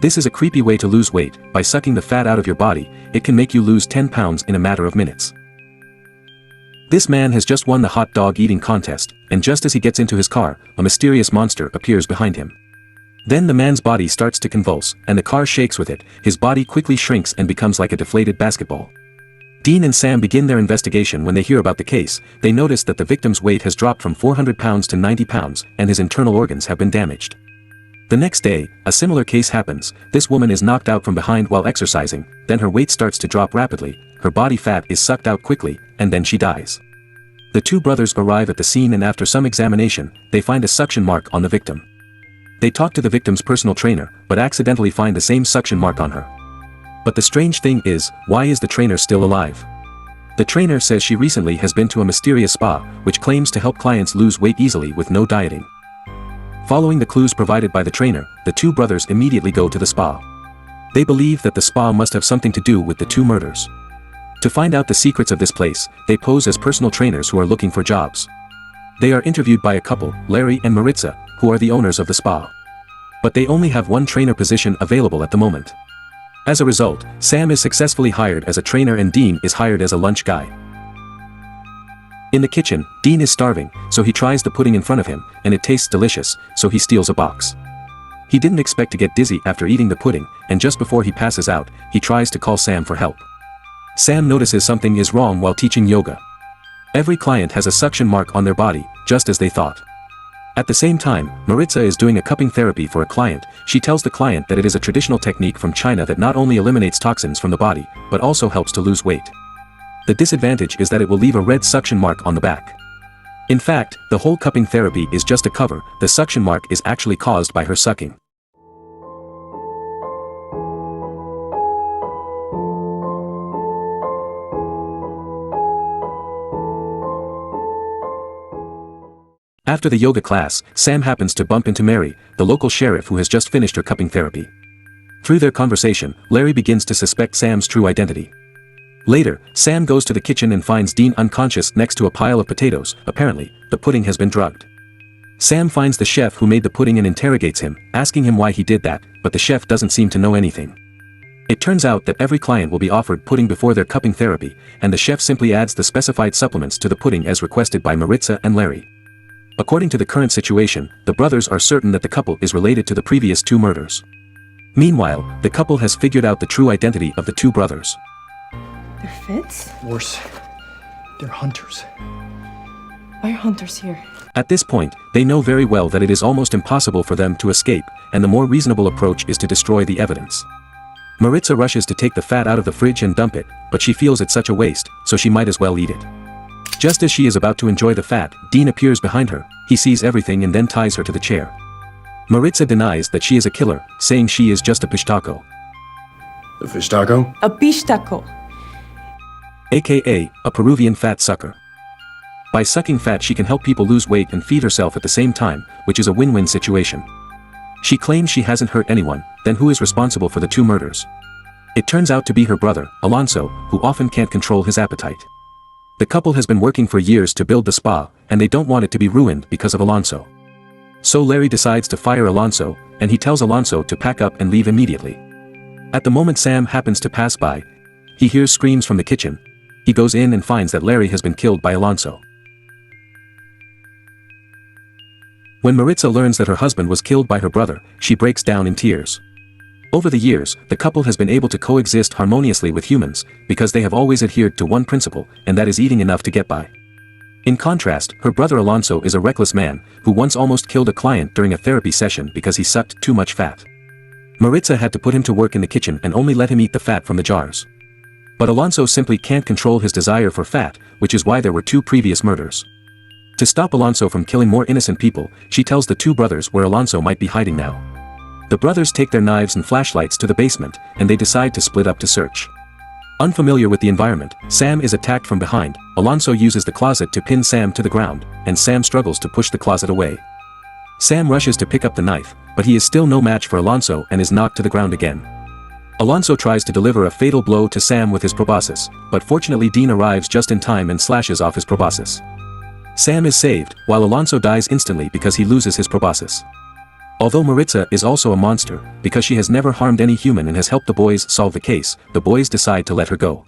This is a creepy way to lose weight. By sucking the fat out of your body, it can make you lose 10 pounds in a matter of minutes. This man has just won the hot dog eating contest, and just as he gets into his car, a mysterious monster appears behind him. Then the man's body starts to convulse, and the car shakes with it. His body quickly shrinks and becomes like a deflated basketball. Dean and Sam begin their investigation. When they hear about the case, they notice that the victim's weight has dropped from 400 pounds to 90 pounds, and his internal organs have been damaged. The next day, a similar case happens. This woman is knocked out from behind while exercising, then her weight starts to drop rapidly, her body fat is sucked out quickly, and then she dies. The two brothers arrive at the scene, and after some examination, they find a suction mark on the victim. They talk to the victim's personal trainer, but accidentally find the same suction mark on her. But the strange thing is, why is the trainer still alive? The trainer says she recently has been to a mysterious spa, which claims to help clients lose weight easily with no dieting. Following the clues provided by the trainer, the two brothers immediately go to the spa. They believe that the spa must have something to do with the two murders. To find out the secrets of this place, they pose as personal trainers who are looking for jobs. They are interviewed by a couple, Larry and Maritza, who are the owners of the spa. But they only have one trainer position available at the moment. As a result, Sam is successfully hired as a trainer and Dean is hired as a lunch guy. In the kitchen, Dean is starving, so he tries the pudding in front of him, and it tastes delicious, so he steals a box. He didn't expect to get dizzy after eating the pudding, and just before he passes out, he tries to call Sam for help. Sam notices something is wrong while teaching yoga. Every client has a suction mark on their body, just as they thought. At the same time, Maritza is doing a cupping therapy for a client. She tells the client that it is a traditional technique from China that not only eliminates toxins from the body, but also helps to lose weight. The disadvantage is that it will leave a red suction mark on the back. In fact, the whole cupping therapy is just a cover. The suction mark is actually caused by her sucking. After the yoga class, Sam happens to bump into Mary, the local sheriff who has just finished her cupping therapy. Through their conversation, Larry begins to suspect Sam's true identity. Later, Sam goes to the kitchen and finds Dean unconscious next to a pile of potatoes. Apparently, the pudding has been drugged. Sam finds the chef who made the pudding and interrogates him, asking him why he did that, but the chef doesn't seem to know anything. It turns out that every client will be offered pudding before their cupping therapy, and the chef simply adds the specified supplements to the pudding as requested by Maritza and Larry. According to the current situation, the brothers are certain that the couple is related to the previous two murders. Meanwhile, the couple has figured out the true identity of the two brothers. They're fits? Worse, they're hunters. Why are hunters here? At this point, they know very well that it is almost impossible for them to escape, and the more reasonable approach is to destroy the evidence. Maritza rushes to take the fat out of the fridge and dump it, but she feels it's such a waste, so she might as well eat it. Just as she is about to enjoy the fat, Dean appears behind her. He sees everything and then ties her to the chair. Maritza denies that she is a killer, saying she is just a fish taco. A fish taco? A pish taco. AKA, a Peruvian fat sucker. By sucking fat she can help people lose weight and feed herself at the same time, which is a win-win situation. She claims she hasn't hurt anyone. Then who is responsible for the two murders? It turns out to be her brother, Alonso, who often can't control his appetite. The couple has been working for years to build the spa, and they don't want it to be ruined because of Alonso. So Larry decides to fire Alonso, and he tells Alonso to pack up and leave immediately. At the moment Sam happens to pass by, he hears screams from the kitchen. He goes in and finds that Larry has been killed by Alonso. When Maritza learns that her husband was killed by her brother, she breaks down in tears. Over the years, the couple has been able to coexist harmoniously with humans, because they have always adhered to one principle, and that is eating enough to get by. In contrast, her brother Alonso is a reckless man, who once almost killed a client during a therapy session because he sucked too much fat. Maritza had to put him to work in the kitchen and only let him eat the fat from the jars. But Alonso simply can't control his desire for fat, which is why there were two previous murders. To stop Alonso from killing more innocent people, she tells the two brothers where Alonso might be hiding now. The brothers take their knives and flashlights to the basement, and they decide to split up to search. Unfamiliar with the environment, Sam is attacked from behind. Alonso uses the closet to pin Sam to the ground, and Sam struggles to push the closet away. Sam rushes to pick up the knife, but he is still no match for Alonso and is knocked to the ground again. Alonso tries to deliver a fatal blow to Sam with his proboscis, but fortunately Dean arrives just in time and slashes off his proboscis. Sam is saved, while Alonso dies instantly because he loses his proboscis. Although Maritza is also a monster, because she has never harmed any human and has helped the boys solve the case, the boys decide to let her go.